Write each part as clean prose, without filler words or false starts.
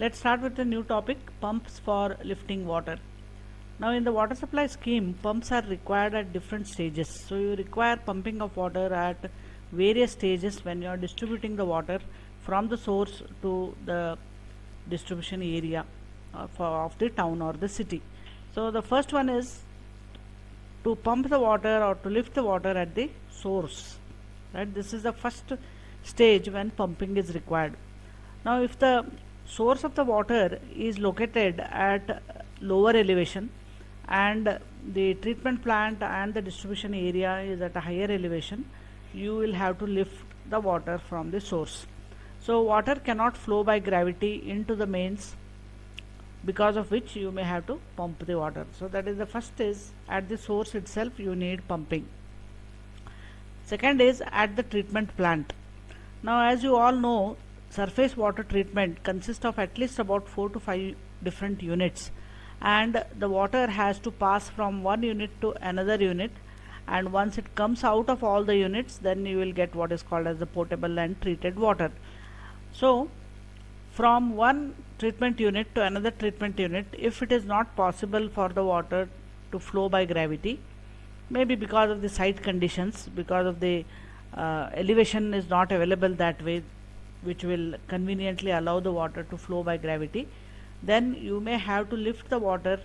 Let's start with a new topic, pumps for lifting water. Now in the water supply scheme, pumps are required at different stages. So you require pumping of water at various stages when you are distributing the water from the source to the distribution area of the town or the city. So the first one is to pump the water or to lift the water at the source. Right? This is the first stage when pumping is required. Now if the source of the water is located at lower elevation and the treatment plant and the distribution area is at a higher elevation, you will have to lift the water from the source. So water cannot flow by gravity into the mains, because of which you may have to pump the water. So that is the first is at the source itself you need pumping. Second is at the treatment plant. Now as you all know, surface water treatment consists of at least about 4 to 5 different units, and the water has to pass from one unit to another unit, and once it comes out of all the units, then you will get what is called as the potable and treated water. So from one treatment unit to another treatment unit, if it is not possible for the water to flow by gravity, maybe because of the site conditions, because of the elevation is not available that way, which will conveniently allow the water to flow by gravity, then you may have to lift the water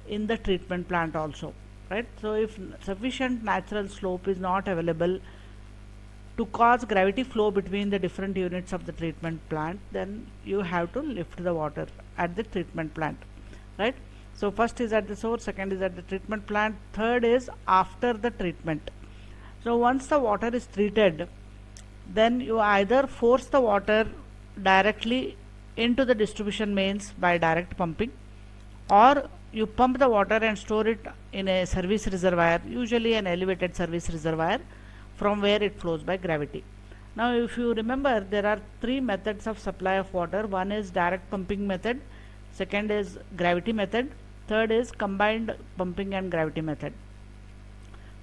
in the treatment plant also, right? So if sufficient natural slope is not available to cause gravity flow between the different units of the treatment plant, then you have to lift the water at the treatment plant, right? So first is at the source, second is at the treatment plant, third is after the treatment. So once the water is treated, then you either force the water directly into the distribution mains by direct pumping, or you pump the water and store it in a service reservoir, usually an elevated service reservoir, from where it flows by gravity. Now if you remember, there are three methods of supply of water. One is direct pumping method, second is gravity method, third is combined pumping and gravity method,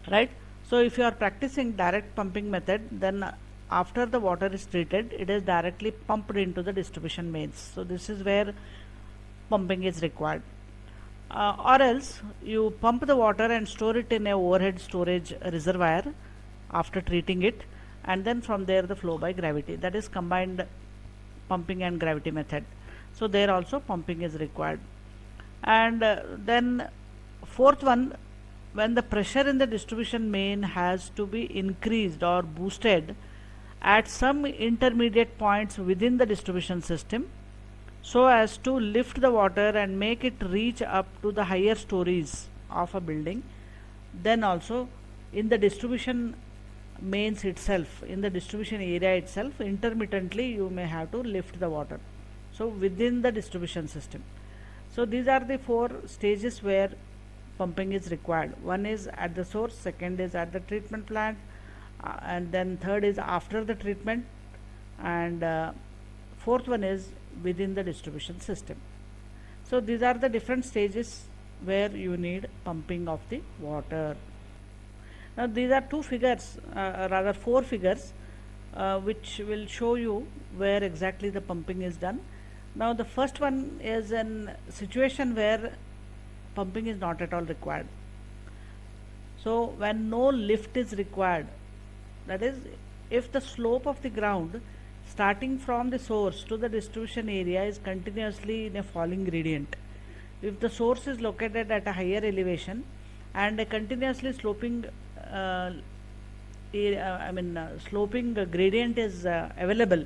right? So if you are practicing direct pumping method, then after the water is treated, it is directly pumped into the distribution mains. So this is where pumping is required. Or else you pump the water and store it in a overhead storage reservoir after treating it, and then from there the flow by gravity. That is combined pumping and gravity method. So there also pumping is required. And then fourth one, when the pressure in the distribution main has to be increased or boosted at some intermediate points within the distribution system, so as to lift the water and make it reach up to the higher stories of a building, then also in the distribution mains itself, in the distribution area itself, intermittently you may have to lift the water, so within the distribution system. So these are the four stages where pumping is required. One is at the source, second is at the treatment plant, and then third is after the treatment, and fourth one is within the distribution system. So these are the different stages where you need pumping of the water. Now these are two figures, rather four figures, which will show you where exactly the pumping is done. Now the first one is a situation where pumping is not at all required. So when no lift is required, that is, if the slope of the ground starting from the source to the distribution area is continuously in a falling gradient, if the source is located at a higher elevation and a continuously sloping sloping gradient is available,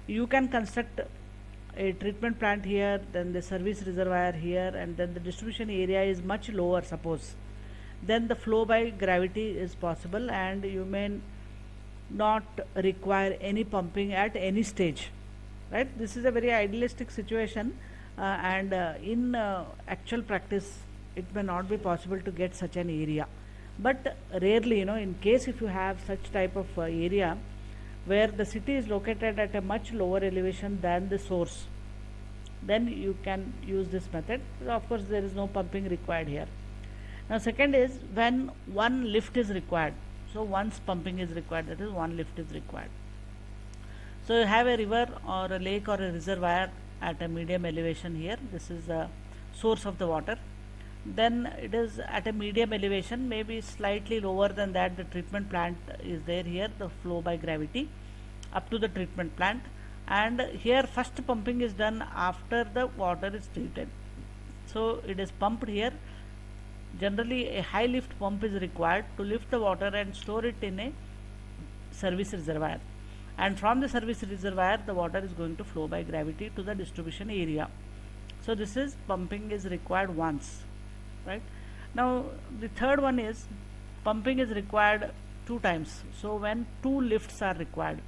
you can construct a treatment plant here, then the service reservoir here, and then the distribution area is much lower, suppose, then the flow by gravity is possible and you may not require any pumping at any stage, right? This is a very idealistic situation, and in actual practice it may not be possible to get such an area. But rarely, in case if you have such type of area where the city is located at a much lower elevation than the source, then you can use this method. Of course there is no pumping required here. Now second is when one lift is required. So once pumping is required, that is one lift is required. So you have a river or a lake or a reservoir at a medium elevation here. This is the source of the water. Then it is at a medium elevation, maybe slightly lower than that, the treatment plant is there here, the flow by gravity up to the treatment plant. And here first pumping is done after the water is treated. So it is pumped here. Generally a high lift pump is required to lift the water and store it in a service reservoir, and from the service reservoir the water is going to flow by gravity to the distribution area. So this is pumping is required once, right? Now the third one is pumping is required 2 times. So when 2 lifts are required,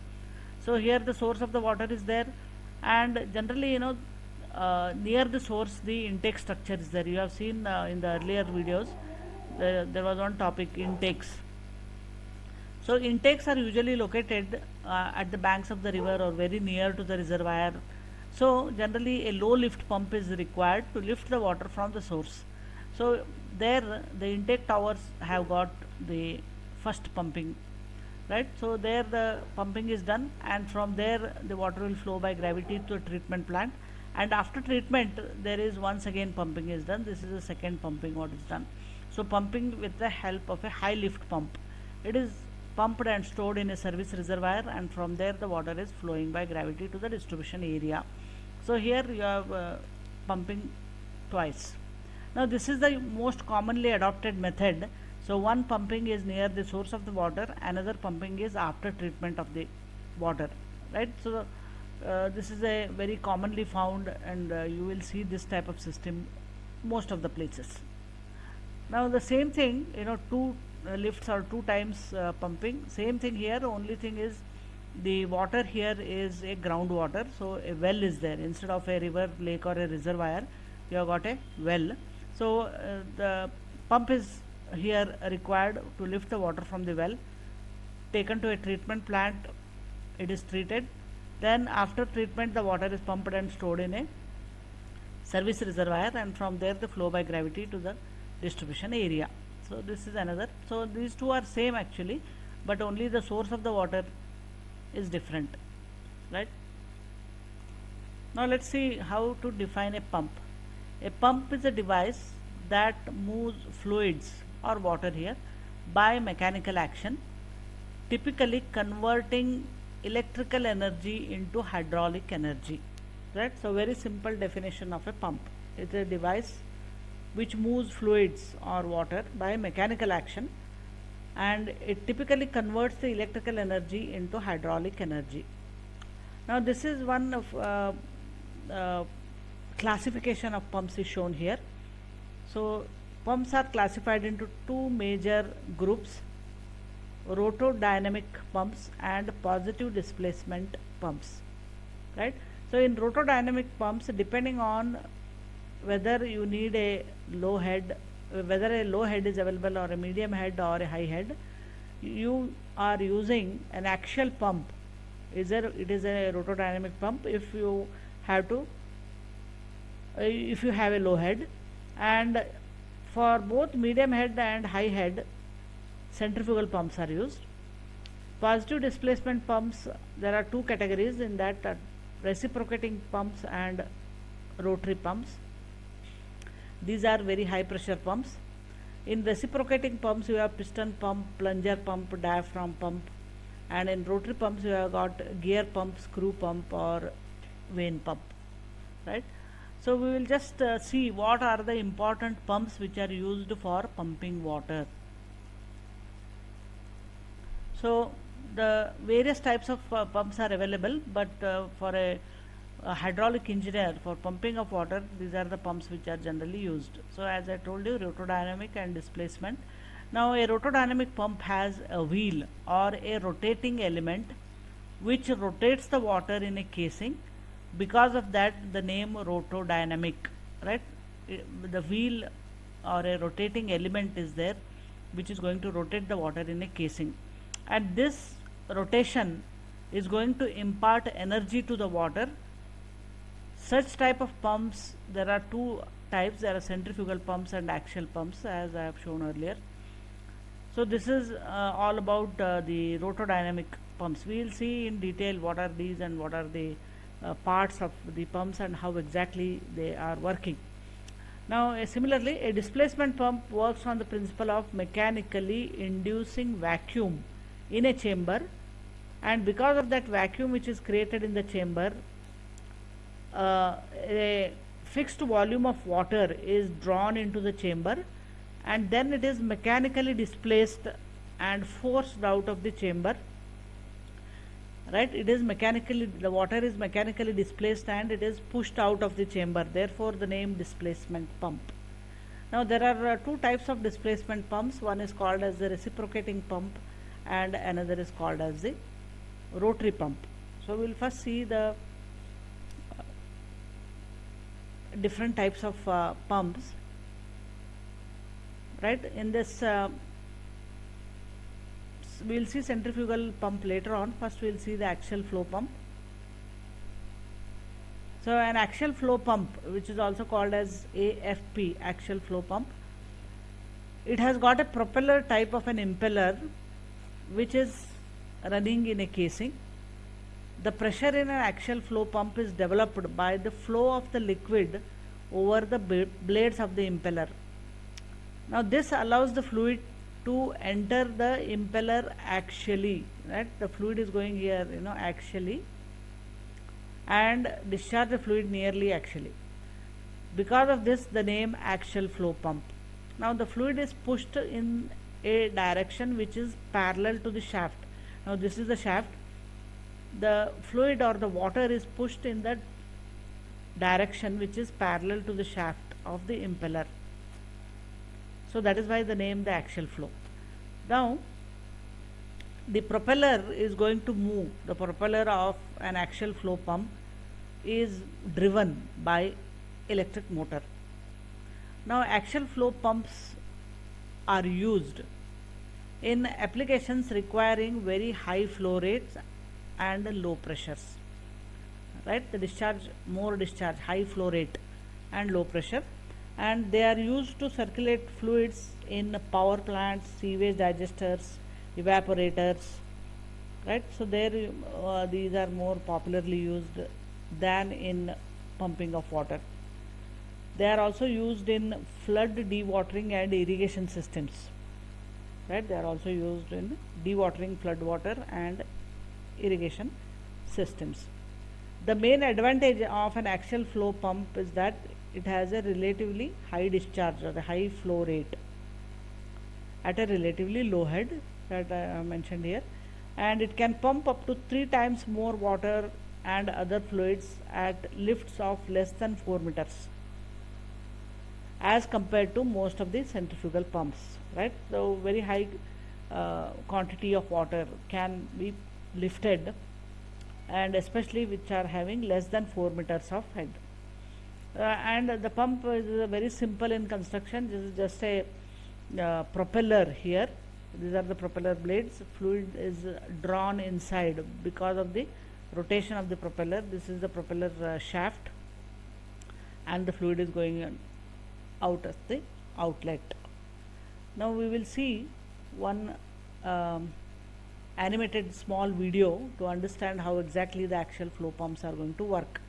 so here the source of the water is there, and generally near the source the intake structure is there. You have seen in the earlier videos there was one topic, intakes. So intakes are usually located at the banks of the river or very near to the reservoir. So generally a low lift pump is required to lift the water from the source. So there the intake towers have got the first pumping, right? So there the pumping is done, and from there the water will flow by gravity to a treatment plant, and after treatment there is once again pumping is done. This is the second pumping what is done. So pumping with the help of a high lift pump. It is pumped and stored in a service reservoir, and from there the water is flowing by gravity to the distribution area. So here you have pumping twice. Now this is the most commonly adopted method. So one pumping is near the source of the water, another pumping is after treatment of the water, right? So this is a very commonly found, and you will see this type of system most of the places. Now the same thing, 2 lifts or 2 times pumping, same thing here. Only thing is the water here is a groundwater, so a well is there instead of a river, lake or a reservoir. You have got a well. So the pump is here required to lift the water from the well, taken to a treatment plant, it is treated. Then after treatment the water is pumped and stored in a service reservoir, and from there the flow by gravity to the distribution area. So this is another. So these two are same actually, but only the source of the water is different, right? Now let's see how to define a pump. A pump is a device that moves fluids or water here by mechanical action, typically converting electrical energy into hydraulic energy, right? So very simple definition of a pump. It's a device which moves fluids or water by mechanical action, and it typically converts the electrical energy into hydraulic energy. Now this is one of classification of pumps is shown here. So pumps are classified into 2 major groups: rotodynamic pumps and positive displacement pumps, right? So in rotodynamic pumps, depending on whether you need a low head, whether a low head is available or a medium head or a high head, you are using an axial pump. It is a rotodynamic pump if you have a low head, and for both medium head and high head centrifugal pumps are used. Positive displacement pumps, there are 2 categories in that, reciprocating pumps and rotary pumps. These are very high pressure pumps. In reciprocating pumps you have piston pump, plunger pump, diaphragm pump, and in rotary pumps you have got gear pump, screw pump or vane pump, right? So we will just see what are the important pumps which are used for pumping water. So the various types of pumps are available, but for a hydraulic engineer, for pumping of water, these are the pumps which are generally used. So as I told you, rotodynamic and displacement. Now a rotodynamic pump has a wheel or a rotating element which rotates the water in a casing. Because of that the name rotodynamic, right? The wheel or a rotating element is there which is going to rotate the water in a casing, and this rotation is going to impart energy to the water. Such type of pumps, there are 2 types. There are centrifugal pumps and axial pumps, as I have shown earlier. So this is all about the rotodynamic pumps. We will see in detail what are these and what are the parts of the pumps and how exactly they are working. Now similarly, a displacement pump works on the principle of mechanically inducing vacuum in a chamber, and because of that vacuum which is created in the chamber, a fixed volume of water is drawn into the chamber, and then it is mechanically displaced and forced out of the chamber. Right, it is mechanically, the water is mechanically displaced and it is pushed out of the chamber, therefore the name displacement pump. Now there are two types of displacement pumps. One is called as the reciprocating pump and another is called as the rotary pump. So we will first see the different types of pumps. Right, in this we will see centrifugal pump later on. First we will see the axial flow pump. So an axial flow pump, which is also called as AFP, axial flow pump, it has got a propeller type of an impeller which is running in a casing. The pressure in an axial flow pump is developed by the flow of the liquid over the blades of the impeller. Now this allows the fluid to enter the impeller axially, right? The fluid is going here, axially, and discharge the fluid nearly axially. Because of this, the name axial flow pump. Now the fluid is pushed in a direction which is parallel to the shaft. Now this is the shaft. The fluid or the water is pushed in the direction which is parallel to the shaft of the impeller. So that is why the name the axial flow. Now the propeller is going to move. The propeller of an axial flow pump is driven by electric motor. Now axial flow pumps are used in applications requiring very high flow rates and low pressures. Right, the more discharge, high flow rate and low pressure, and they are used to circulate fluids in power plants, sewage digesters, evaporators. Right, so there these are more popularly used than in pumping of water. They are also used in flood dewatering and irrigation systems. Right, they are also used in dewatering, flood water and irrigation systems. The main advantage of an axial flow pump is that it has a relatively high discharge or a high flow rate at a relatively low head that I mentioned here, and it can pump up to 3 times more water and other fluids at lifts of less than 4 meters as compared to most of the centrifugal pumps. Right, so very high quantity of water can be lifted, and especially which are having less than 4 meters of head. And the pump is very simple in construction. This is just a propeller here. These are the propeller blades. Fluid is drawn inside because of the rotation of the propeller. This is the propeller shaft, and the fluid is going out as the outlet. Now we will see one animated small video to understand how exactly the axial flow pumps are going to work.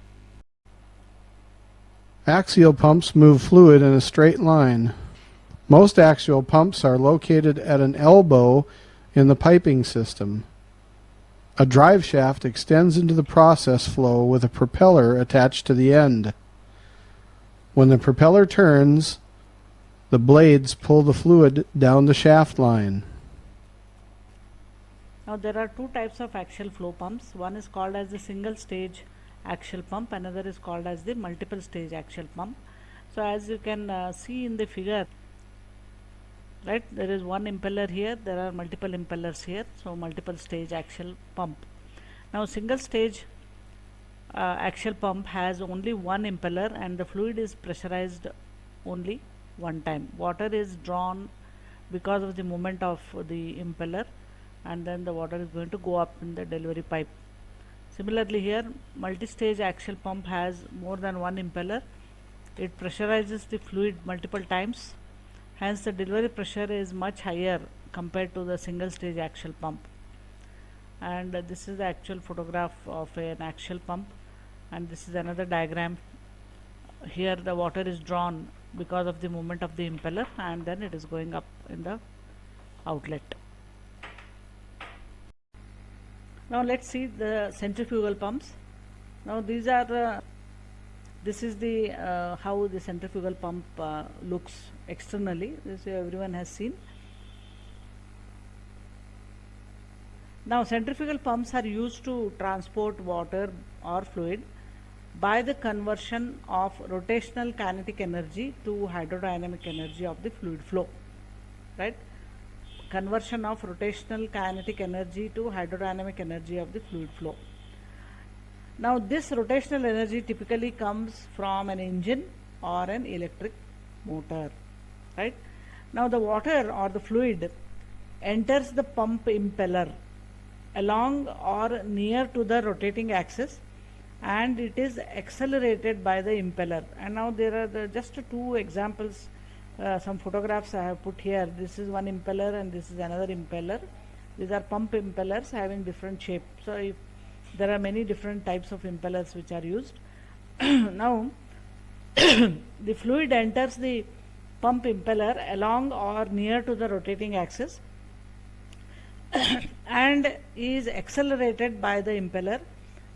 Axial pumps move fluid in a straight line. Most axial pumps are located at an elbow in the piping system. A drive shaft extends into the process flow with a propeller attached to the end. When the propeller turns, the blades pull the fluid down the shaft line. Now there are two types of axial flow pumps. One is called as the single stage axial pump, another is called as the multiple stage axial pump. So as you can see in the figure, right, there is one impeller here, there are multiple impellers here, so multiple stage axial pump. Now single stage axial pump has only one impeller and the fluid is pressurized only one time. Water is drawn because of the movement of the impeller, and then the water is going to go up in the delivery pipe. Similarly here, multi-stage axial pump has more than one impeller. It pressurizes the fluid multiple times, hence the delivery pressure is much higher compared to the single stage axial pump. And this is the actual photograph of an axial pump. And this is another diagram. Here the water is drawn because of the movement of the impeller, and then it is going up in the outlet. Now let's see the centrifugal pumps. Now these are this is the how the centrifugal pump looks externally. This everyone has seen. Now centrifugal pumps are used to transport water or fluid by the conversion of rotational kinetic energy to hydrodynamic energy of the fluid flow, right? Conversion of rotational kinetic energy to hydrodynamic energy of the fluid flow. Now this rotational energy typically comes from an engine or an electric motor, right? Now the water or the fluid enters the pump impeller along or near to the rotating axis, and it is accelerated by the impeller. And now there are just two examples, some photographs I have put here. This is one impeller and this is another impeller. These are pump impellers having different shape. So if there are many different types of impellers which are used. Now the fluid enters the pump impeller along or near to the rotating axis and is accelerated by the impeller,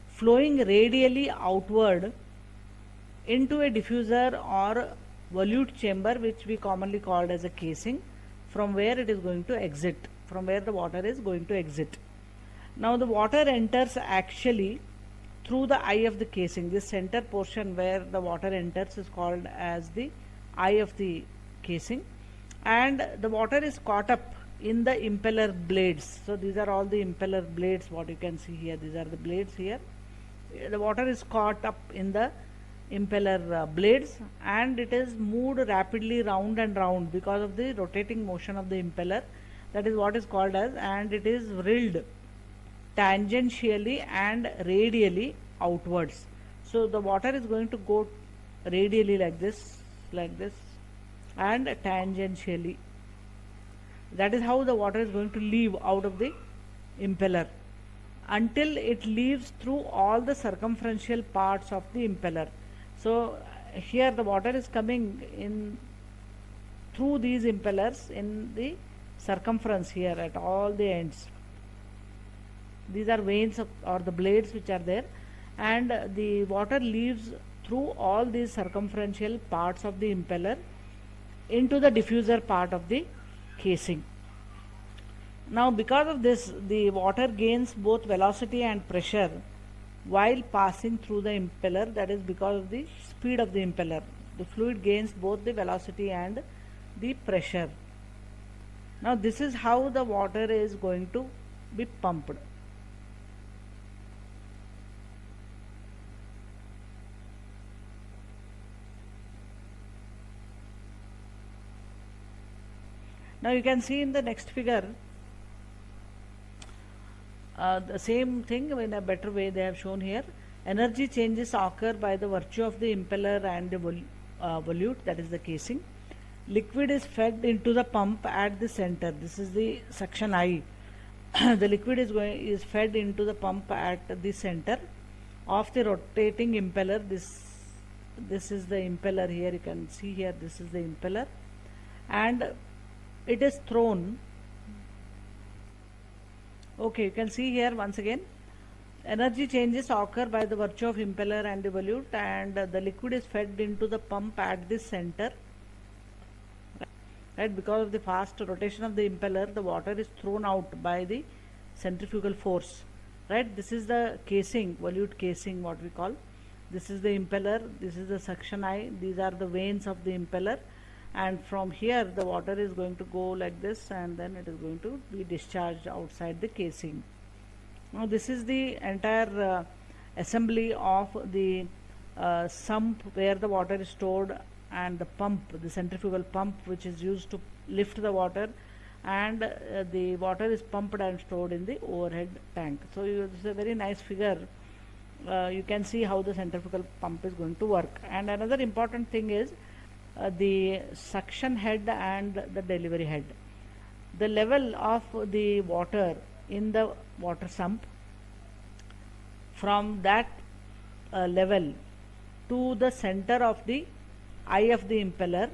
flowing radially outward into a diffuser or volute chamber, which we commonly called as a casing, from where it is going to exit, from where the water is going to exit. Now the water enters actually through the eye of the casing. This center portion where the water enters is called as the eye of the casing, and the water is caught up in the impeller blades. So these are all the impeller blades, what you can see here. These are the blades here. The water is caught up in the impeller blades, and it is moved rapidly round and round because of the rotating motion of the impeller. That is what is called as, and it is rilled tangentially and radially outwards. So the water is going to go radially like this, and tangentially. That is how the water is going to leave out of the impeller until it leaves through all the circumferential parts of the impeller. So here the water is coming in through these impellers in the circumference here at all the ends. These are vanes or the blades which are there, and the water leaves through all these circumferential parts of the impeller into the diffuser part of the casing. Now because of this, the water gains both velocity and pressure while passing through the impeller. That is because of the speed of the impeller. The fluid gains both the velocity and the pressure. Now this is how the water is going to be pumped. Now you can see in the next figure the same thing in a better way they have shown here. Energy changes occur by the virtue of the impeller and the volute, that is the casing. Liquid is fed into the pump at the center. This is the suction eye. The liquid is fed into the pump at the center of the rotating impeller. This is the impeller here. You can see here. This is the impeller, and it is thrown. Okay, you can see here once again. Energy changes occur by the virtue of impeller and the volute, and the liquid is fed into the pump at the center. Right, because of the fast rotation of the impeller, the water is thrown out by the centrifugal force. Right, this is the casing, volute casing, what we call. This is the impeller. This is the suction eye. These are the vanes of the impeller. And from here the water is going to go like this, and then it is going to be discharged outside the casing. Now this is the entire assembly of the sump where the water is stored, and the pump, the centrifugal pump, which is used to lift the water, and the water is pumped and stored in the overhead tank. So this is a very nice figure. You can see how the centrifugal pump is going to work. And another important thing is the suction head and the delivery head. The level of the water in the water sump, from that level to the center of the eye of the impeller.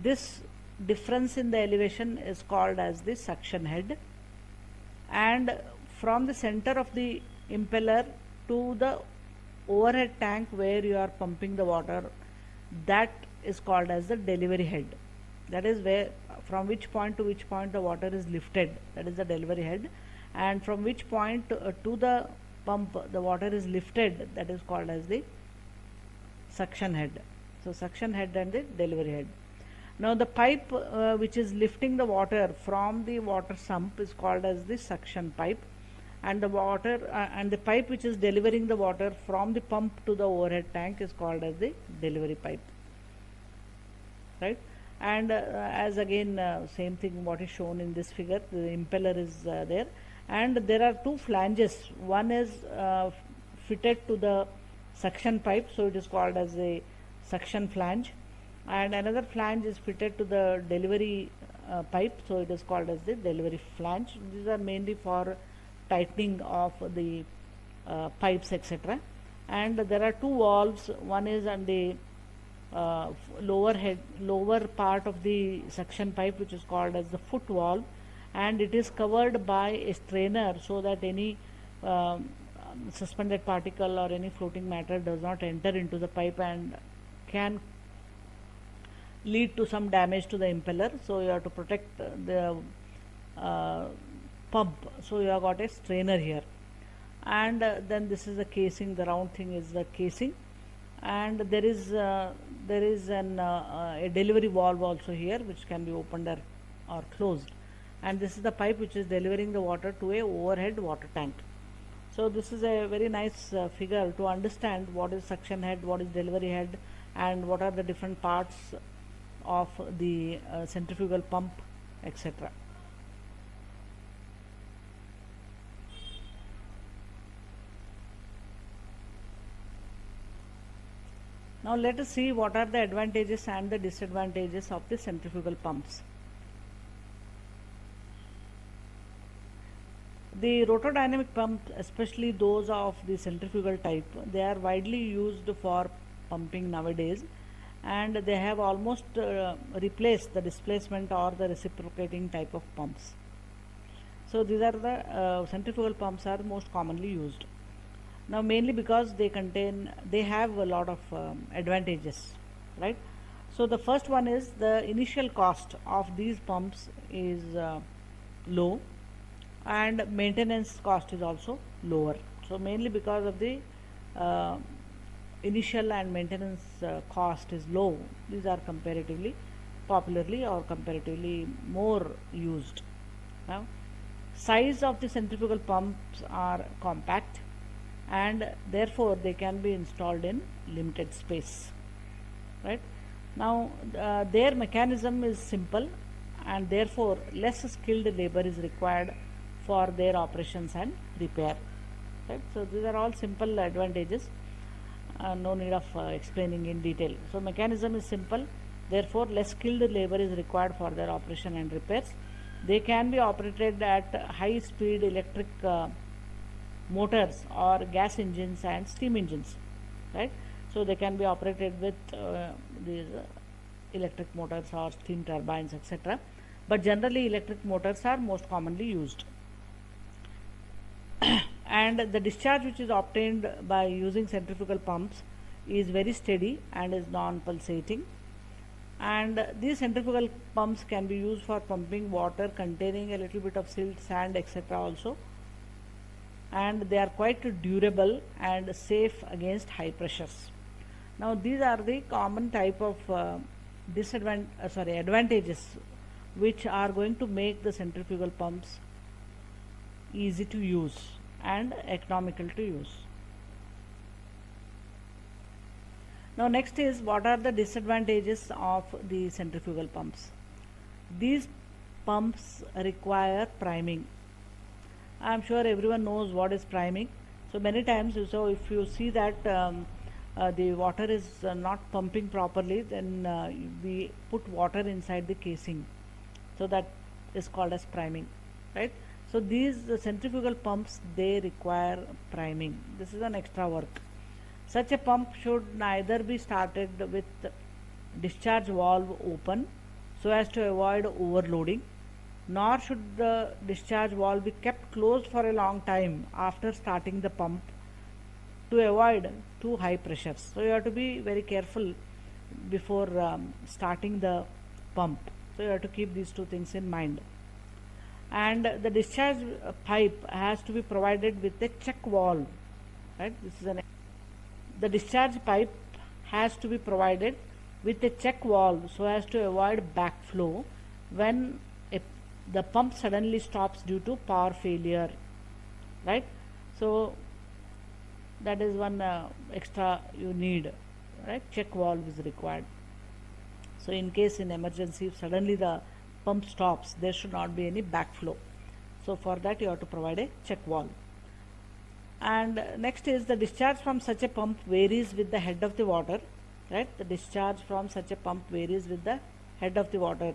This difference in the elevation is called as the suction head, and from the center of the impeller to the overhead tank where you are pumping the water, that is called as the delivery head. That is where, from which point to which point the water is lifted, that is the delivery head, and from which point to the pump the water is lifted, that is called as the suction head. So suction head and the delivery head. Now the pipe which is lifting the water from the water sump is called as the suction pipe, and the water and the pipe which is delivering the water from the pump to the overhead tank is called as the delivery pipe, right? And as again same thing what is shown in this figure, the impeller is there, and there are two flanges. One is fitted to the suction pipe, so it is called as a suction flange, and another flange is fitted to the delivery pipe, so it is called as the delivery flange. These are mainly for tightening of the pipes, etc. And there are two valves. One is on the lower part of the suction pipe, which is called as the foot valve, and it is covered by a strainer so that any suspended particle or any floating matter does not enter into the pipe and can lead to some damage to the impeller. So you have to protect the pump, so you have got a strainer here, and then this is the casing. The round thing is the casing, and there is a delivery valve also here, which can be opened or closed, and this is the pipe which is delivering the water to a overhead water tank. So this is a very nice figure to understand what is suction head, what is delivery head, and what are the different parts of the centrifugal pump, etc. Now let us see what are the advantages and the disadvantages of the centrifugal pumps. The rotodynamic pumps, especially those of the centrifugal type, they are widely used for pumping nowadays, and they have almost replaced the displacement or the reciprocating type of pumps. So these are the centrifugal pumps are most commonly used. Now mainly because they have a lot of advantages, right? So the first one is the initial cost of these pumps is low, and maintenance cost is also lower. So mainly because of the initial and maintenance cost is low, these are comparatively popularly or comparatively more used. Now size of the centrifugal pumps are compact, and therefore they can be installed in limited space, right? Now their mechanism is simple, and therefore less skilled labor is required for their operations and repair, right? So these are all simple advantages, no need of explaining in detail. So mechanism is simple, therefore less skilled labor is required for their operation and repairs. They can be operated at high speed electric motors or gas engines and steam engines, right? So they can be operated with these electric motors or steam turbines, etc. But generally electric motors are most commonly used. And the discharge which is obtained by using centrifugal pumps is very steady and is non-pulsating. And these centrifugal pumps can be used for pumping water containing a little bit of silt, sand, etc. also. And they are quite durable and safe against high pressures. Now these are the common type of advantages which are going to make the centrifugal pumps easy to use and economical to use. Now next is what are the disadvantages of the centrifugal pumps. These pumps require priming. I am sure everyone knows what is priming. So many times, so if you see that the water is not pumping properly, then we put water inside the casing. So that is called as priming, right? So these centrifugal pumps, they require priming. This is an extra work. Such a pump should neither be started with discharge valve open so as to avoid overloading, nor should the discharge valve be kept closed for a long time after starting the pump to avoid too high pressures. So you have to be very careful before starting the pump. So you have to keep these two things in mind. And the discharge pipe has to be provided with a check valve. Right? The discharge pipe has to be provided with a check valve so as to avoid backflow when the pump suddenly stops due to power failure. Right? So that is one extra you need. Right? Check valve is required. So in case in emergency, if suddenly the pump stops, there should not be any backflow. So for that you have to provide a check valve. And next is the discharge from such a pump varies with the head of the water. Right? The discharge from such a pump varies with the head of the water.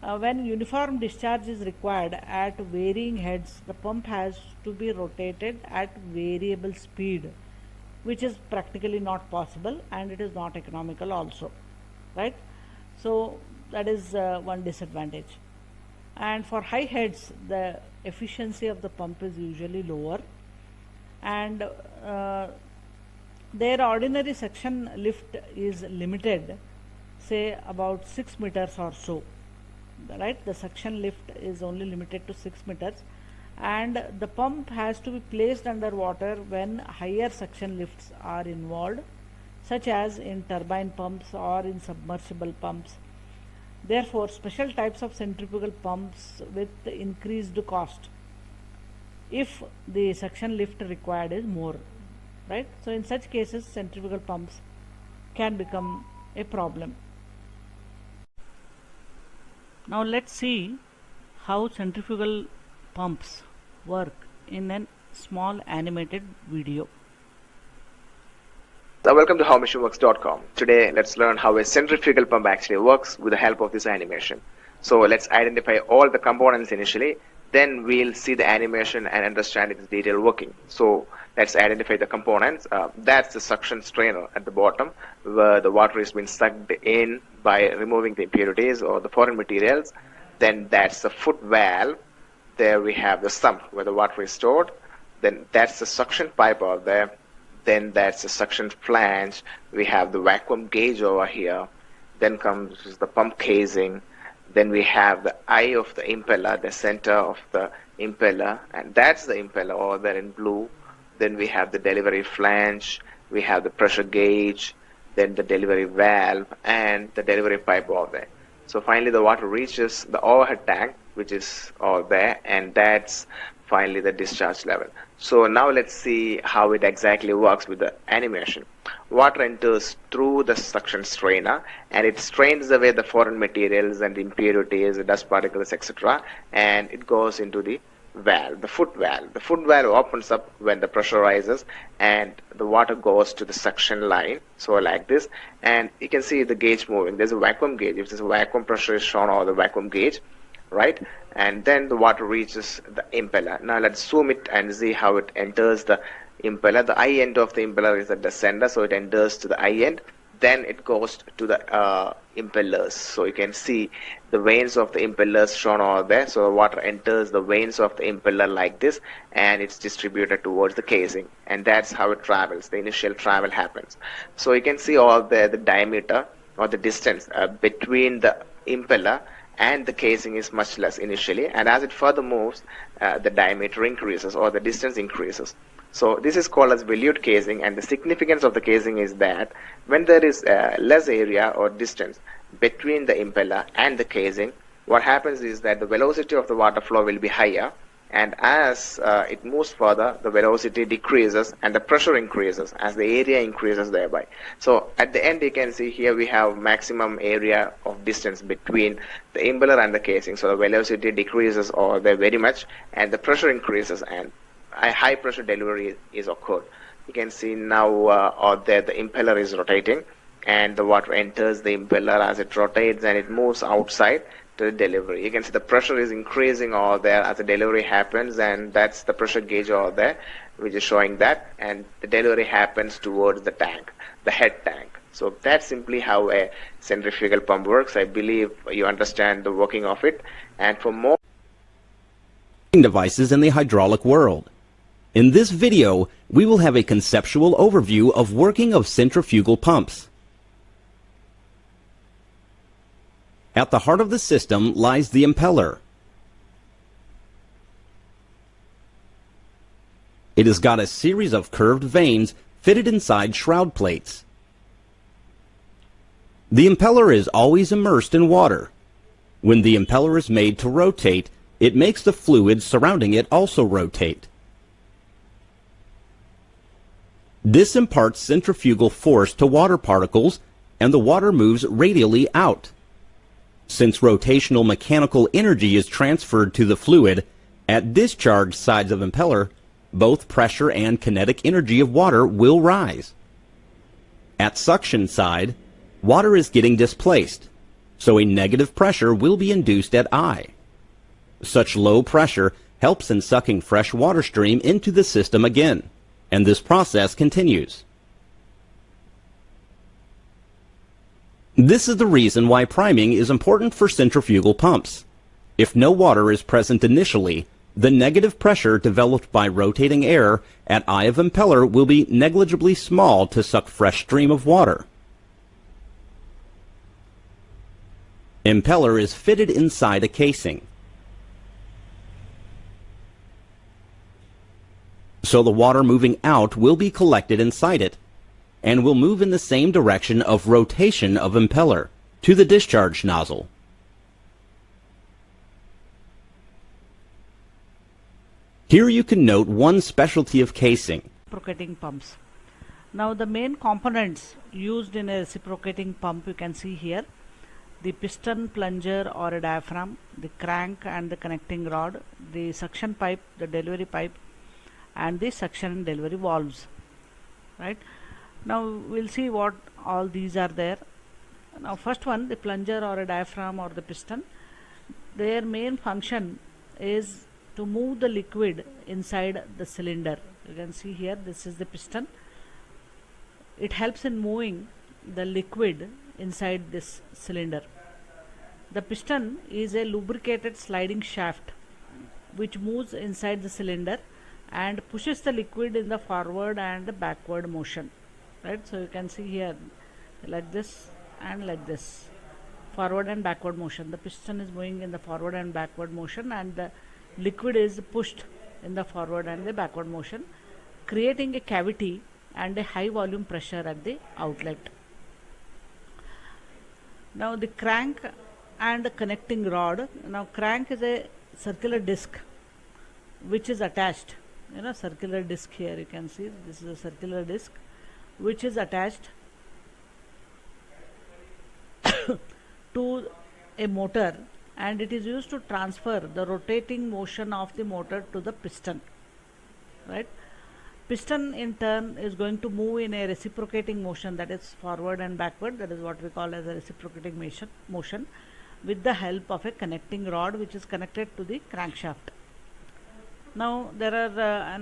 When uniform discharge is required at varying heads, the pump has to be rotated at variable speed, which is practically not possible, and it is not economical also. Right? So that is one disadvantage. And for high heads, the efficiency of the pump is usually lower, and their ordinary suction lift is limited, say about 6 meters or so. Right? The suction lift is only limited to 6 meters, and the pump has to be placed under water when higher suction lifts are involved, such as in turbine pumps or in submersible pumps. Therefore, special types of centrifugal pumps with increased cost if the suction lift required is more. Right? So in such cases, centrifugal pumps can become a problem. Now let's see how centrifugal pumps work in a small animated video. So welcome to howmachineworks.com. Today let's learn how a centrifugal pump actually works with the help of this animation. So let's identify all the components initially, then we'll see the animation and understand its detailed working. So let's identify the components. That's the suction strainer at the bottom, where the water is being sucked in by removing the impurities or the foreign materials. Then that's the foot valve. There we have the sump where the water is stored. Then that's the suction pipe out there. Then that's the suction flange. We have the vacuum gauge over here. Then comes the pump casing. Then we have the eye of the impeller, the center of the impeller, and that's the impeller over there in blue. Then we have the delivery flange, we have the pressure gauge, then the delivery valve, and the delivery pipe over there. So finally the water reaches the overhead tank, which is over there, and that's finally the discharge level. So now let's see how it exactly works with the animation. Water enters through the suction strainer and it strains away the foreign materials and impurities, the dust particles, etc. and it goes into the valve, the foot valve. The foot valve opens up when the pressure rises and the water goes to the suction line, so like this, and you can see the gauge moving. There's a vacuum gauge. If there's a vacuum pressure is shown over the vacuum gauge, right? And then the water reaches the impeller. Now let's zoom it and see how it enters the impeller. The eye end of the impeller is at the center, so it enters to the eye end. Then it goes to the impellers. So you can see the vanes of the impellers shown over there. So the water enters the vanes of the impeller like this, and it's distributed towards the casing. And that's how it travels. The initial travel happens. So you can see all the diameter or the distance between the impeller and the casing is much less initially, and as it further moves, the diameter increases or the distance increases. So this is called as volute casing, and the significance of the casing is that when there is less area or distance between the impeller and the casing, what happens is that the velocity of the water flow will be higher, and as it moves further, the velocity decreases and the pressure increases as the area increases thereby. So at the end, you can see here we have maximum area of distance between the impeller and the casing. So the velocity decreases or there very much, and the pressure increases, and a high pressure delivery is occurred. You can see now or there the impeller is rotating, and the water enters the impeller as it rotates and it moves outside to the delivery. You can see the pressure is increasing over there as the delivery happens, and that's the pressure gauge over there. which is showing that, and the delivery happens towards the tank, the head tank. So that's simply how a centrifugal pump works. I believe you understand the working of it. And for more devices in the hydraulic world. In this video, we will have a conceptual overview of working of centrifugal pumps. At the heart of the system lies the impeller. It has got a series of curved vanes fitted inside shroud plates. The impeller is always immersed in water. When the impeller is made to rotate, it makes the fluid surrounding it also rotate. This imparts centrifugal force to water particles, and the water moves radially out. Since rotational mechanical energy is transferred to the fluid, at discharge sides of impeller, both pressure and kinetic energy of water will rise. At suction side, water is getting displaced, so a negative pressure will be induced at I. Such low pressure helps in sucking fresh water stream into the system again, and this process continues. This is the reason why priming is important for centrifugal pumps. If no water is present initially, the negative pressure developed by rotating air at I of impeller will be negligibly small to suck fresh stream of water. Impeller is fitted inside a casing. So the water moving out will be collected inside it and will move in the same direction of rotation of impeller to the discharge nozzle. Here you can note one specialty of casing. Reciprocating pumps. Now the main components used in a reciprocating pump you can see here: the piston, plunger or a diaphragm, the crank and the connecting rod, the suction pipe, the delivery pipe, and the suction and delivery valves. Right? Now we'll see what all these are there. Now first one, the plunger or a diaphragm or the piston, their main function is to move the liquid inside the cylinder. You can see here, this is the piston. It helps in moving the liquid inside this cylinder. The piston is a lubricated sliding shaft which moves inside the cylinder and pushes the liquid in the forward and the backward motion. Right? So you can see here like this and like this, forward and backward motion. The piston is moving in the forward and backward motion, and the liquid is pushed in the forward and the backward motion, creating a cavity and a high volume pressure at the outlet. Now the crank and the connecting rod. Now crank is a circular disc which is attached, circular disc. Here you can see this is a circular disc which is attached to a motor, and it is used to transfer the rotating motion of the motor to the piston. Right? Piston in turn is going to move in a reciprocating motion, that is forward and backward. That is what we call as a reciprocating motion with the help of a connecting rod which is connected to the crankshaft. Now there are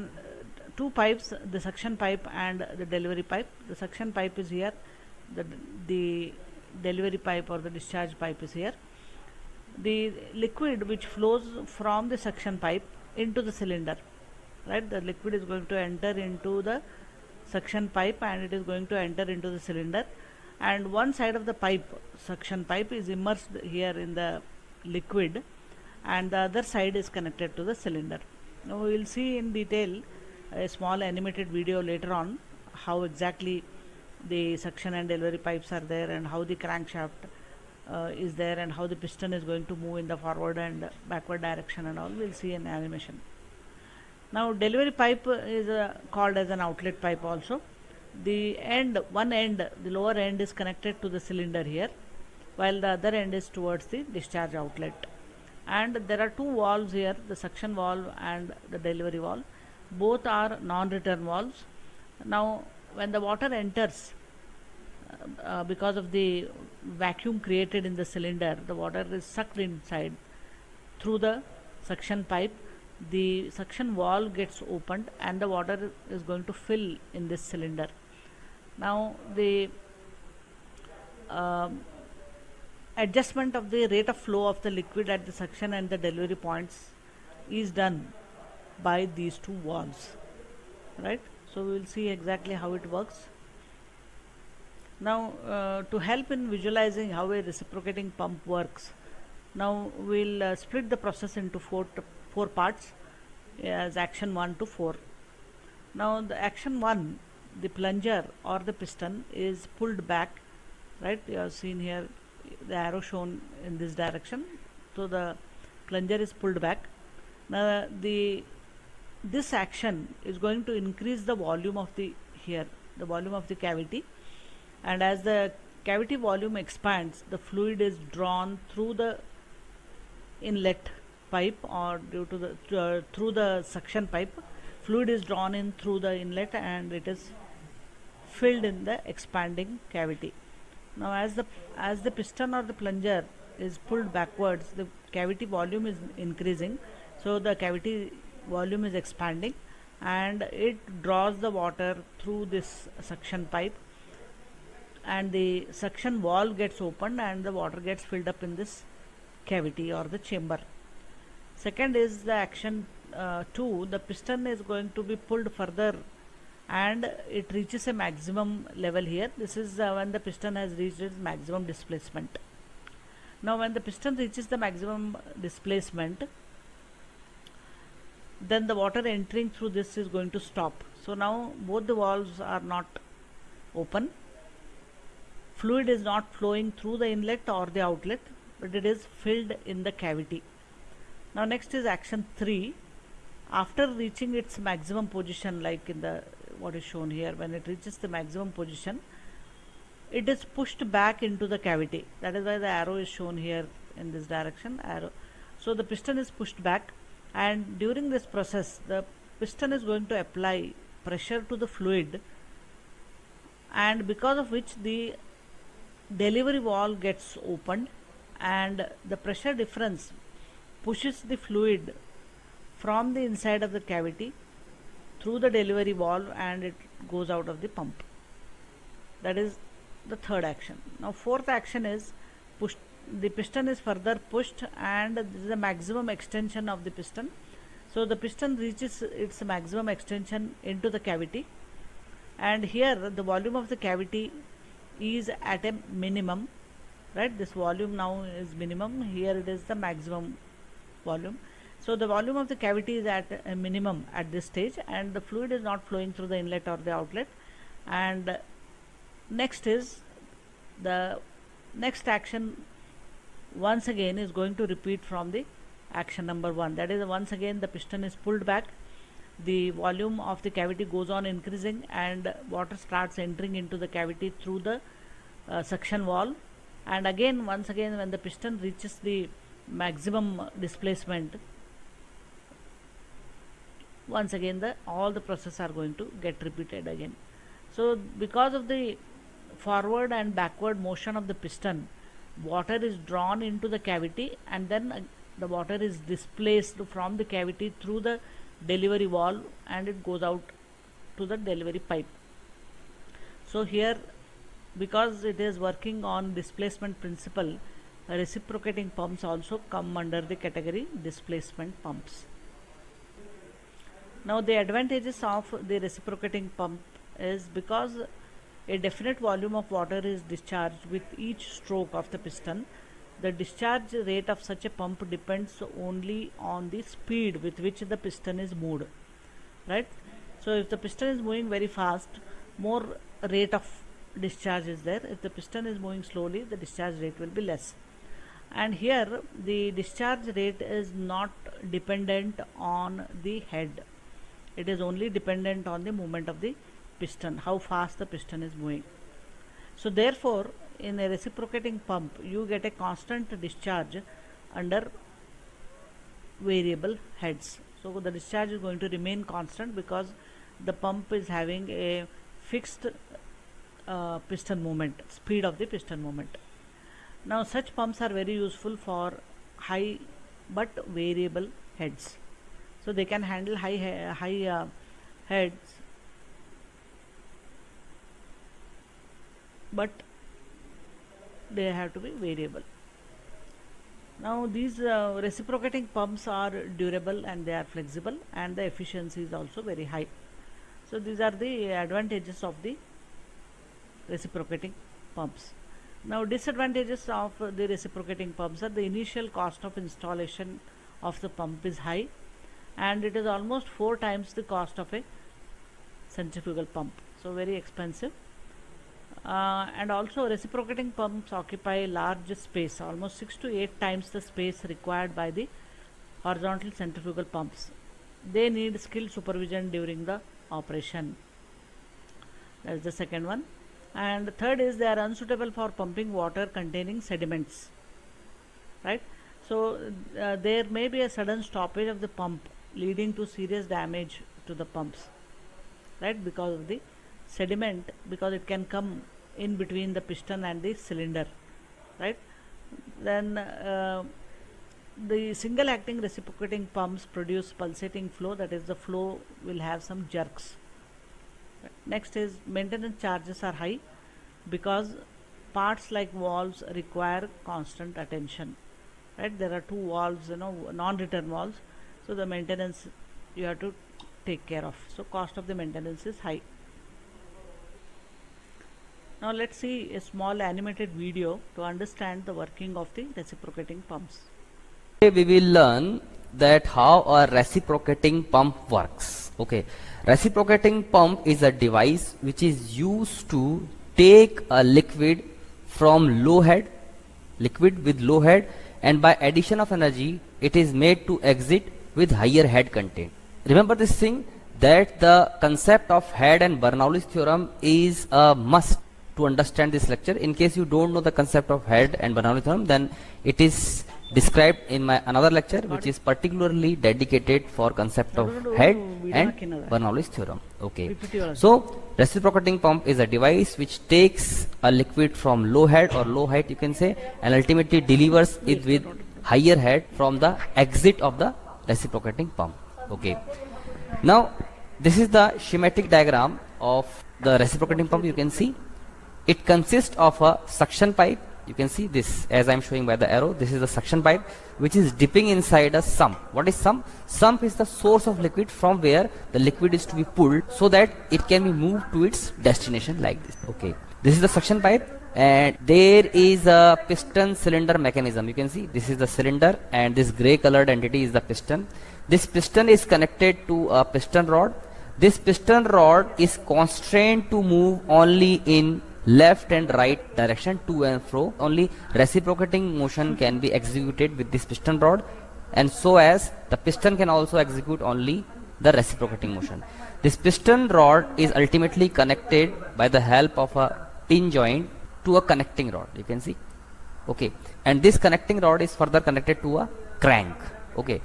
two pipes, the suction pipe and the delivery pipe. The suction pipe is here, the delivery pipe or the discharge pipe is here. The liquid which flows from the suction pipe into the cylinder, right? The liquid is going to enter into the suction pipe and it is going to enter into the cylinder, and one side of the pipe, suction pipe, is immersed here in the liquid and the other side is connected to the cylinder. Now we will see in detail a small animated video later on how exactly the suction and delivery pipes are there and how the crankshaft is there and how the piston is going to move in the forward and backward direction and all. We'll see in animation. Now delivery pipe is called as an outlet pipe also. The lower end is connected to the cylinder here, while the other end is towards the discharge outlet. And there are two valves here, the suction valve and the delivery valve. Both are non-return valves. Now when the water enters, because of the vacuum created in the cylinder, the water is sucked inside through the suction pipe. the suction valve gets opened and the water is going to fill in this cylinder. Now the adjustment of the rate of flow of the liquid at the suction and the delivery points is done by these two valves, right? So we will see exactly how it works. Now to help in visualizing how a reciprocating pump works, now we'll split the process into four parts as action 1 to 4. Now the action 1, the plunger or the piston is pulled back, right? You have seen here the arrow shown in this direction, so the plunger is pulled back. Now this action is going to increase the volume of the volume of the cavity, and as the cavity volume expands, the fluid is drawn through the inlet pipe or through the suction pipe. Fluid is drawn in through the inlet and it is filled in the expanding cavity. Now as the piston or the plunger is pulled backwards, the cavity volume is increasing, so the cavity volume is expanding and it draws the water through this suction pipe, and the suction valve gets opened and the water gets filled up in this cavity or the chamber. Second is the action 2, the piston is going to be pulled further and it reaches a maximum level here. This is when the piston has reached its maximum displacement. Now when the piston reaches the maximum displacement, then the water entering through this is going to stop. So now both the valves are not open. Fluid is not flowing through the inlet or the outlet, but it is filled in the cavity. Now next is action 3. After reaching its maximum position, like in the what is shown here, when it reaches the maximum position, it is pushed back into the cavity. That is why the arrow is shown here in this direction, arrow. So the piston is pushed back, and during this process the piston is going to apply pressure to the fluid, and because of which the delivery valve gets opened and the pressure difference pushes the fluid from the inside of the cavity through the delivery valve and it goes out of the pump. That is the third action. Now fourth action is the piston is further pushed, and this is the maximum extension of the piston. So the piston reaches its maximum extension into the cavity, and here the volume of the cavity is at a minimum, right? This volume now is minimum, here it is the maximum volume. So the volume of the cavity is at a minimum at this stage, and the fluid is not flowing through the inlet or the outlet. And next is the next action once again is going to repeat from the action number 1. That is, once again the piston is pulled back, the volume of the cavity goes on increasing, and water starts entering into the cavity through the suction valve. And again, once again, when the piston reaches the maximum displacement, once again all the process are going to get repeated again. So because of the forward and backward motion of the piston, water is drawn into the cavity, and then the water is displaced from the cavity through the delivery valve and it goes out to the delivery pipe. So here, because it is working on displacement principle, reciprocating pumps also come under the category displacement pumps. Now the advantages of the reciprocating pump is because a definite volume of water is discharged with each stroke of the piston. The discharge rate of such a pump depends only on the speed with which the piston is moved, right? So if the piston is moving very fast, more rate of discharge is there. If the piston is moving slowly, the discharge rate will be less. And here the discharge rate is not dependent on the head, it is only dependent on the movement of the piston, how fast the piston is moving. So therefore, in a reciprocating pump, you get a constant discharge under variable heads. So the discharge is going to remain constant because the pump is having a fixed piston movement, speed of the piston movement. Now such pumps are very useful for high but variable heads. so they can handle high heads, but they have to be variable. Now these reciprocating pumps are durable and they are flexible, and the efficiency is also very high. So these are the advantages of the reciprocating pumps. Now disadvantages of the reciprocating pumps are the initial cost of installation of the pump is high, and it is almost 4 times the cost of a centrifugal pump, so very expensive. And also reciprocating pumps occupy large space, almost 6 to 8 times the space required by the horizontal centrifugal pumps. They need skilled supervision during the operation. That is the second one. And third is they are unsuitable for pumping water containing sediments, right? So there may be a sudden stoppage of the pump leading to serious damage to the pumps, right, because of the sediment, because it can come in between the piston and the cylinder, right? Then the single acting reciprocating pumps produce pulsating flow, that is the flow will have some jerks. Next is maintenance charges are high because parts like valves require constant attention, right? There are 2 valves, non-return valves, so the maintenance you have to take care of, so cost of the maintenance is high. Now let's see a small animated video to understand the working of the reciprocating pumps. Today we will learn that how a reciprocating pump works. Okay, reciprocating pump is a device which is used to take a liquid from low head, liquid with low head, and by addition of energy it is made to exit with higher head content. Remember this thing, that the concept of head and Bernoulli's theorem is a must to understand this lecture. In case you don't know the concept of head and Bernoulli theorem, then it is described in my another lecture which is particularly dedicated for concept of head and Bernoulli's theorem. Okay, so reciprocating pump is a device which takes a liquid from low head or low height, you can say, and ultimately delivers it with higher head from the exit of the reciprocating pump. Okay, now this is the schematic diagram of the reciprocating pump. You can see it consists of a suction pipe. You can see this as I am showing by the arrow. This is the suction pipe which is dipping inside a sump. What is sump? Sump is the source of liquid from where the liquid is to be pulled so that it can be moved to its destination like this. Okay, this is the suction pipe, and there is a piston cylinder mechanism. You can see this is the cylinder and this grey colored entity is the piston. This piston is connected to a piston rod. This piston rod is constrained to move only in left and right direction, to and fro. Only reciprocating motion can be executed with this piston rod, and so as the piston can also execute only the reciprocating motion. This piston rod is ultimately connected by the help of a pin joint to a connecting rod. You can see. Okay, and this connecting rod is further connected to a crank. Okay,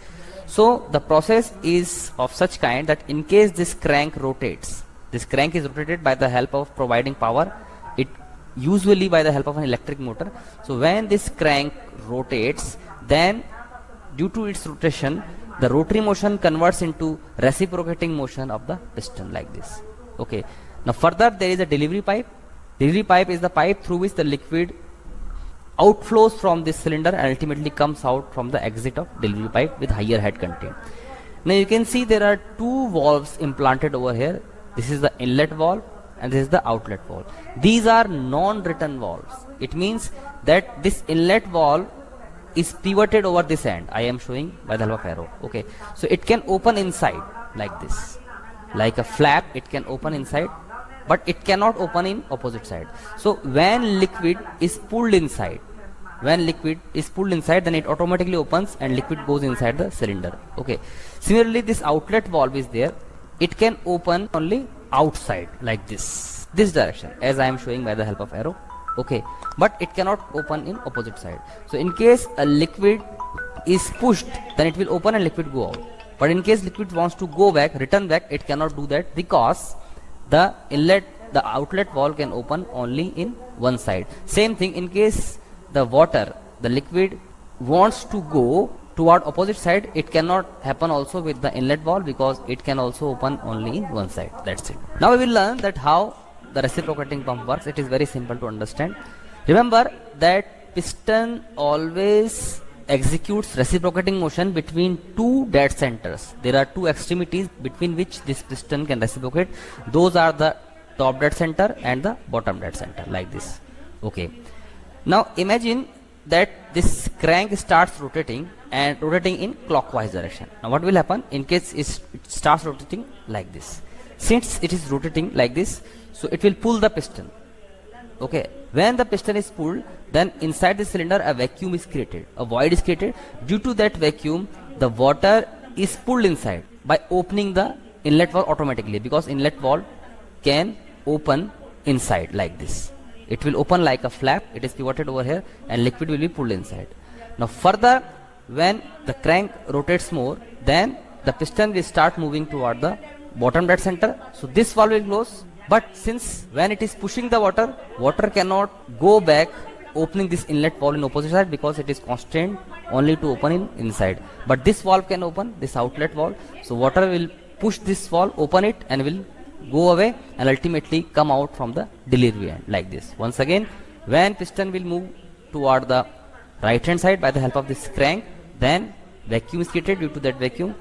so the process is of such kind that in case this crank rotates, this crank is rotated by the help of providing power, it usually by the help of an electric motor. So when this crank rotates, then due to its rotation, the rotary motion converts into reciprocating motion of the piston like this. Okay, now further there is a delivery pipe. Delivery pipe is the pipe through which the liquid outflows from this cylinder and ultimately comes out from the exit of delivery pipe with higher head content. Now you can see there are 2 valves implanted over here. This is the inlet valve and this is the outlet valve. These are non-return valves. It means that this inlet valve is pivoted over this end. I am showing by the help of arrow. Okay, so it can open inside like this, like a flap. It can open inside, but it cannot open in opposite side. So when liquid is pulled inside, then it automatically opens and liquid goes inside the cylinder. Okay, similarly this outlet valve is there. It can open only outside like this direction, as I am showing by the help of arrow. Okay, but it cannot open in opposite side. So in case a liquid is pushed, then it will open and liquid go out. But in case liquid wants to go back, return back, it cannot do that because the outlet valve can open only in one side. Same thing in case the liquid wants to go toward opposite side, it cannot happen also with the inlet valve because it can also open only in one side. That's it. Now we will learn that how the reciprocating pump works. It is very simple to understand. Remember that piston always executes reciprocating motion between two dead centers. There are two extremities between which this piston can reciprocate. Those are the top dead center and the bottom dead center, like this. Okay. Now imagine that this crank starts rotating and rotating in clockwise direction. Now what will happen in case it starts rotating like this? Since it is rotating like this, so it will pull the piston. Okay, when the piston is pulled, then inside the cylinder a vacuum is created, a void is created. Due to that vacuum, the water is pulled inside by opening the inlet valve automatically, because inlet valve can open inside like this. It will open like a flap, it is pivoted over here, and liquid will be pulled inside. Now further, when the crank rotates more, then the piston will start moving toward the bottom dead center. So this valve will close. But since when it is pushing the water, water cannot go back opening this inlet valve in opposite side because it is constrained only to open in inside. But this valve can open, this outlet valve. So water will push this valve, open it, and will go away and ultimately come out from the delivery end like this. Once again, when piston will move toward the right hand side by the help of this crank, then vacuum is created. Due to that vacuum,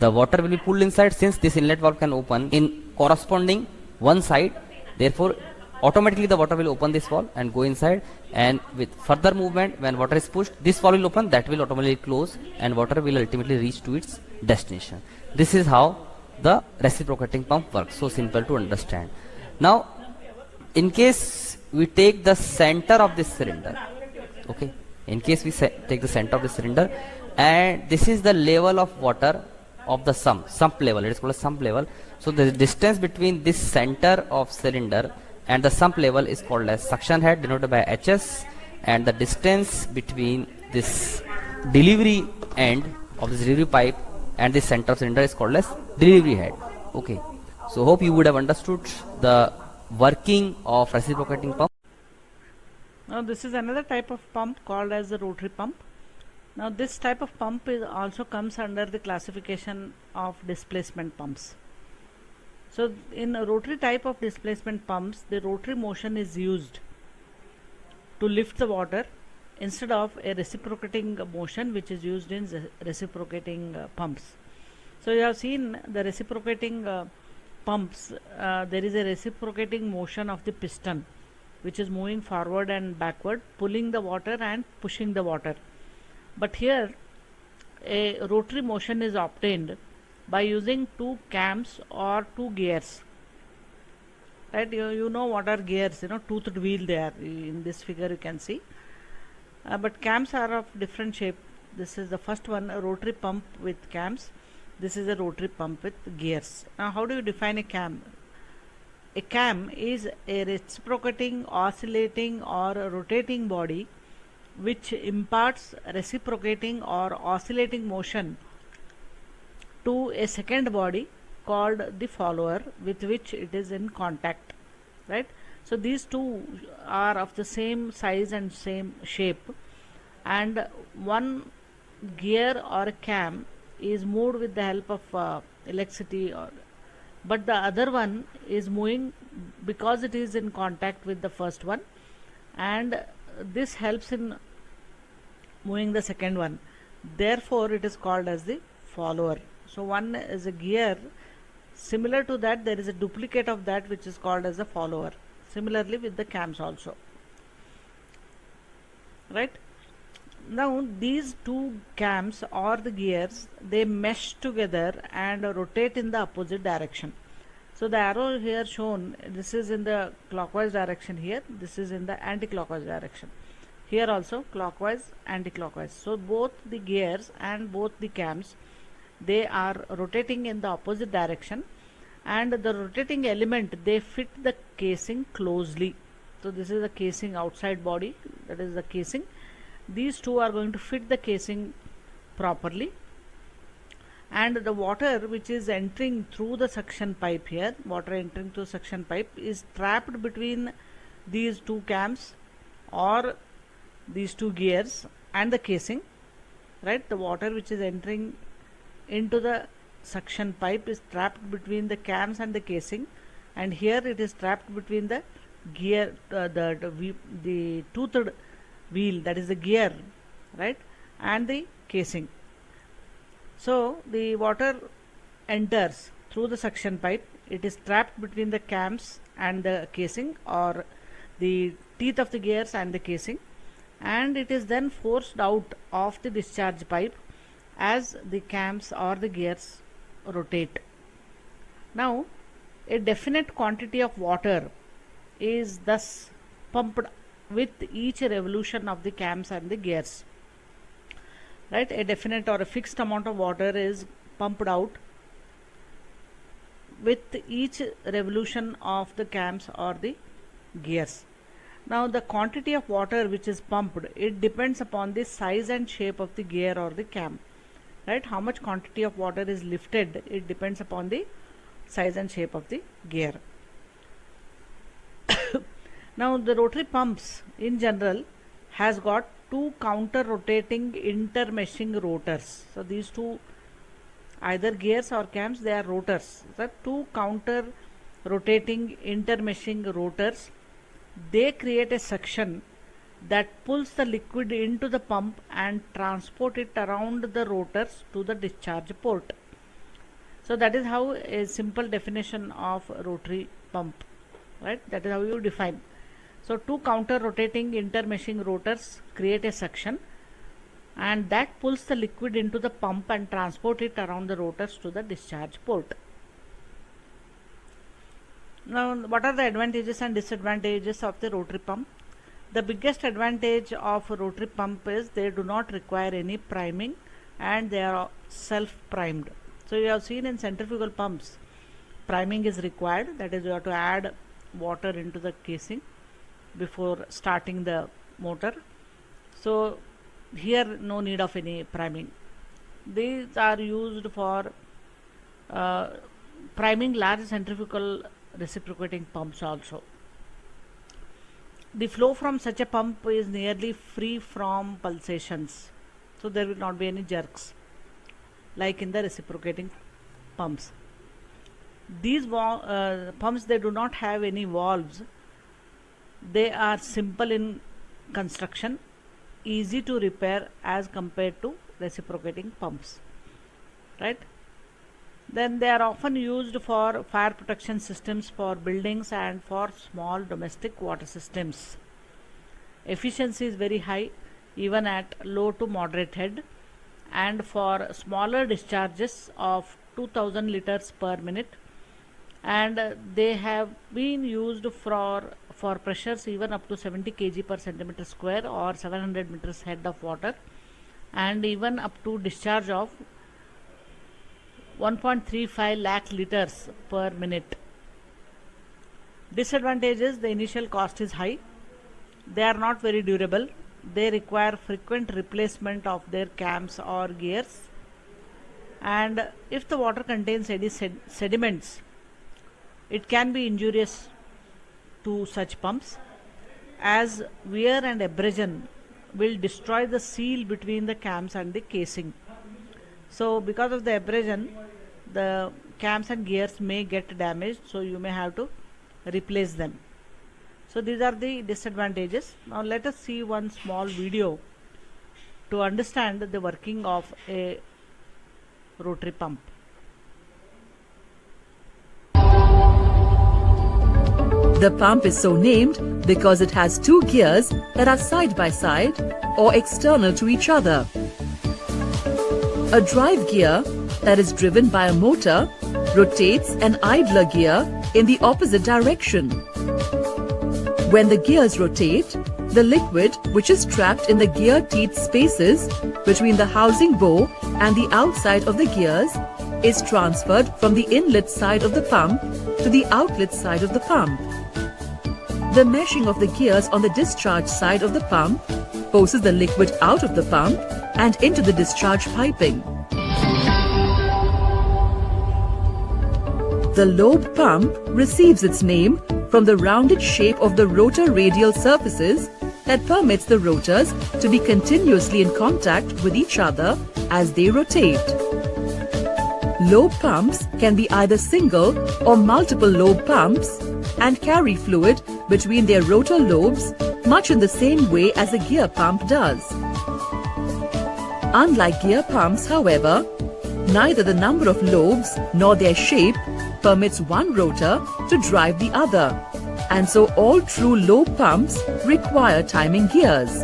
the water will be pulled inside. Since this inlet valve can open in corresponding one side, therefore automatically the water will open this valve and go inside, and with further movement, when water is pushed, this valve will open, that will automatically close, and water will ultimately reach to its destination. This is how the reciprocating pump works. So simple to understand. Now in case we take the center of this cylinder, okay, in case we take the center of the cylinder, and this is the level of water of the sump level, it is called a sump level. So the distance between this center of cylinder and the sump level is called as suction head, denoted by HS, and the distance between this delivery end of this delivery pipe and this center of cylinder is called as delivery head. Okay, so hope you would have understood the working of reciprocating pump. Now this is another type of pump called as the rotary pump. Now this type of pump also comes under the classification of displacement pumps. So in a rotary type of displacement pumps, the rotary motion is used to lift the water instead of a reciprocating motion which is used in reciprocating pumps. So you have seen the reciprocating pumps, there is a reciprocating motion of the piston which is moving forward and backward, pulling the water and pushing the water. But here a rotary motion is obtained by using two cams or two gears. Right, you know what are gears, toothed wheel they are. In this figure you can see. But cams are of different shape. This is the first one, a rotary pump with cams. This is a rotary pump with gears. Now how do you define a cam? A cam is a reciprocating, oscillating or rotating body which imparts reciprocating or oscillating motion to a second body called the follower with which it is in contact, right? So these two are of the same size and same shape, and one gear or a cam is moved with the help of electricity, but the other one is moving because it is in contact with the first one, and this helps in moving the second one. Therefore it is called as the follower. So one is a gear, similar to that there is a duplicate of that which is called as a follower. Similarly with the cams also, right? Now these two cams or the gears, they mesh together and rotate in the opposite direction. So the arrow here shown, this is in the clockwise direction here, this is in the anti-clockwise direction. Here also clockwise, anti-clockwise. So both the gears and both the cams, they are rotating in the opposite direction, and the rotating element, they fit the casing closely. So this is the casing, outside body, that is the casing. These two are going to fit the casing properly, and the water which is entering through the suction pipe here, water entering through suction pipe, is trapped between these two cams or these two gears and the casing, right? The water which is entering into the suction pipe is trapped between the cams and the casing, and here it is trapped between the gear, the toothed wheel, that is the gear, right, and the casing. So the water enters through the suction pipe, it is trapped between the cams and the casing, or the teeth of the gears and the casing, and it is then forced out of the discharge pipe as the cams or the gears rotate. Now a definite quantity of water is thus pumped with each revolution of the cams and the gears, right? A definite or a fixed amount of water is pumped out with each revolution of the cams or the gears. Now the quantity of water which is pumped, it depends upon the size and shape of the gear or the cam, right? How much quantity of water is lifted, it depends upon the size and shape of the gear. Now the rotary pumps in general has got two counter rotating intermeshing rotors. So these two, either gears or cams, they are rotors. The two counter rotating intermeshing rotors, they create a suction that pulls the liquid into the pump and transport it around the rotors to the discharge port. So that is how a simple definition of rotary pump, right? That is how you define. So two counter rotating intermeshing rotors create a suction, and that pulls the liquid into the pump and transport it around the rotors to the discharge port. Now what are the advantages and disadvantages of the rotary pump? The biggest advantage of a rotary pump is they do not require any priming and they are self-primed. So you have seen in centrifugal pumps, priming is required, that is you have to add water into the casing before starting the motor. So here no need of any priming. These are used for priming large centrifugal reciprocating pumps also. The flow from such a pump is nearly free from pulsations, so there will not be any jerks like in the reciprocating pumps. These pumps, they do not have any valves. They are simple in construction, easy to repair as compared to reciprocating pumps, right? Then they are often used for fire protection systems for buildings and for small domestic water systems. Efficiency is very high even at low to moderate head, and for smaller discharges of 2000 liters per minute, and they have been used for pressures even up to 70 kg per centimeter square or 700 meters head of water, and even up to discharge of 1.35 lakh liters per minute. Disadvantages: the initial cost is high, they are not very durable, they require frequent replacement of their cams or gears, and if the water contains any sediments, it can be injurious to such pumps, as wear and abrasion will destroy the seal between the cams and the casing. So because of the abrasion, the cams and gears may get damaged, so you may have to replace them. So these are the disadvantages. Now let us see one small video to understand the working of a rotary pump. The pump is so named because it has two gears that are side by side or external to each other. A drive gear that is driven by a motor rotates an idler gear in the opposite direction. When the gears rotate, the liquid which is trapped in the gear teeth spaces between the housing bow and the outside of the gears is transferred from the inlet side of the pump to the outlet side of the pump. The meshing of the gears on the discharge side of the pump forces the liquid out of the pump and into the discharge piping. The lobe pump receives its name from the rounded shape of the rotor radial surfaces that permits the rotors to be continuously in contact with each other as they rotate. Lobe pumps can be either single or multiple lobe pumps and carry fluid between their rotor lobes much in the same way as a gear pump does. Unlike gear pumps, however, neither the number of lobes nor their shape permits one rotor to drive the other, and so all true lobe pumps require timing gears.